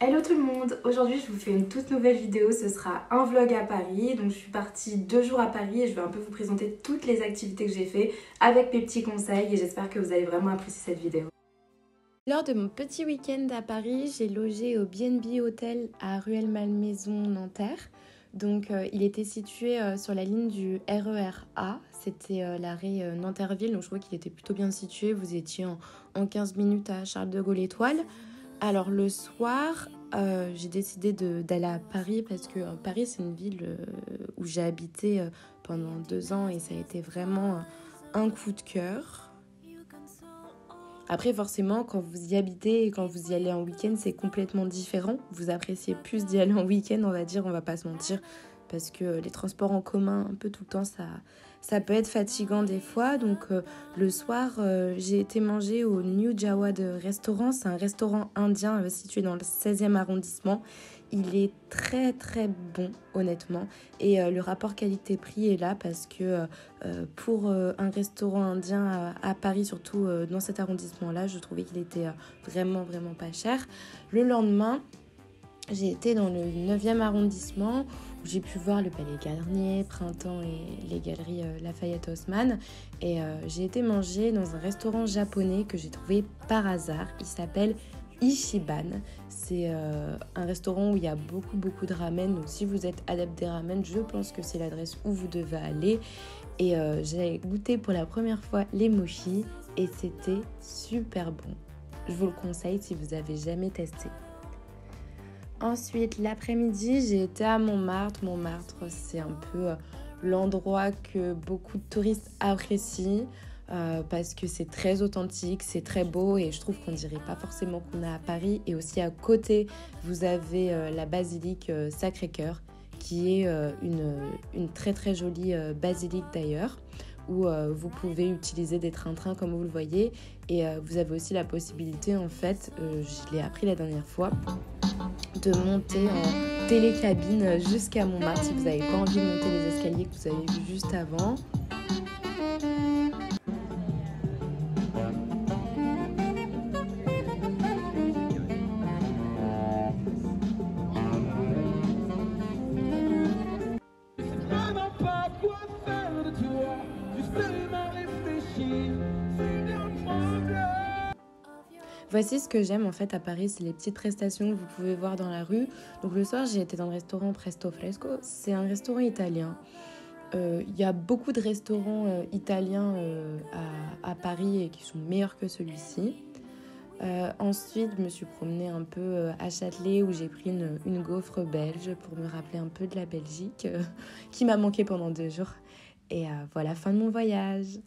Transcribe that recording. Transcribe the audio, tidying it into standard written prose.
Hello tout le monde, aujourd'hui je vous fais une toute nouvelle vidéo, ce sera un vlog à Paris. Donc je suis partie 2 jours à Paris et je vais un peu vous présenter toutes les activités que j'ai fait avec mes petits conseils et j'espère que vous allez vraiment apprécier cette vidéo. Lors de mon petit week-end à Paris, j'ai logé au B&B Hotel à Rueil-Malmaison Nanterre. Donc il était situé sur la ligne du RER A, c'était l'arrêt Nanterre-Ville, donc je crois qu'il était plutôt bien situé, vous étiez en 15 minutes à Charles de Gaulle Étoile. Alors le soir, j'ai décidé d'aller à Paris parce que Paris c'est une ville où j'ai habité pendant 2 ans et ça a été vraiment un coup de cœur. Après forcément quand vous y habitez et quand vous y allez en week-end c'est complètement différent. Vous appréciez plus d'y aller en week-end on va dire, on va pas se mentir. Parce que les transports en commun un peu tout le temps ça peut être fatigant des fois. Donc le soir j'ai été manger au New Jawad restaurant. C'est un restaurant indien situé dans le 16e arrondissement. Il est très très bon honnêtement. Et le rapport qualité-prix est là parce que pour un restaurant indien à Paris, surtout dans cet arrondissement-là, je trouvais qu'il était vraiment vraiment pas cher. Le lendemain, j'ai été dans le 9e arrondissement où j'ai pu voir le Palais Garnier, Printemps et les galeries Lafayette Haussmann. Et j'ai été manger dans un restaurant japonais que j'ai trouvé par hasard. Il s'appelle Ichiban. C'est un restaurant où il y a beaucoup de ramen. Donc si vous êtes adepte des ramen, je pense que c'est l'adresse où vous devez aller. Et j'ai goûté pour la première fois les mochis et c'était super bon. Je vous le conseille si vous n'avez jamais testé. Ensuite, l'après-midi, j'ai été à Montmartre. Montmartre, c'est un peu l'endroit que beaucoup de touristes apprécient parce que c'est très authentique, c'est très beau et je trouve qu'on dirait pas forcément qu'on est à Paris. Et aussi à côté, vous avez la basilique Sacré-Cœur qui est une très très jolie basilique d'ailleurs où vous pouvez utiliser des trains-trains comme vous le voyez et vous avez aussi la possibilité en fait, je l'ai appris la dernière fois, de monter en télécabine jusqu'à Montmartre si vous n'avez pas envie de monter les escaliers que vous avez vus juste avant. Voici ce que j'aime en fait à Paris, c'est les petites prestations que vous pouvez voir dans la rue. Donc le soir, j'ai été dans le restaurant Presto Fresco. C'est un restaurant italien. Il y a beaucoup de restaurants italiens à Paris et qui sont meilleurs que celui-ci. Ensuite, je me suis promenée un peu à Châtelet où j'ai pris une gaufre belge pour me rappeler un peu de la Belgique qui m'a manqué pendant 2 jours. Et voilà, fin de mon voyage.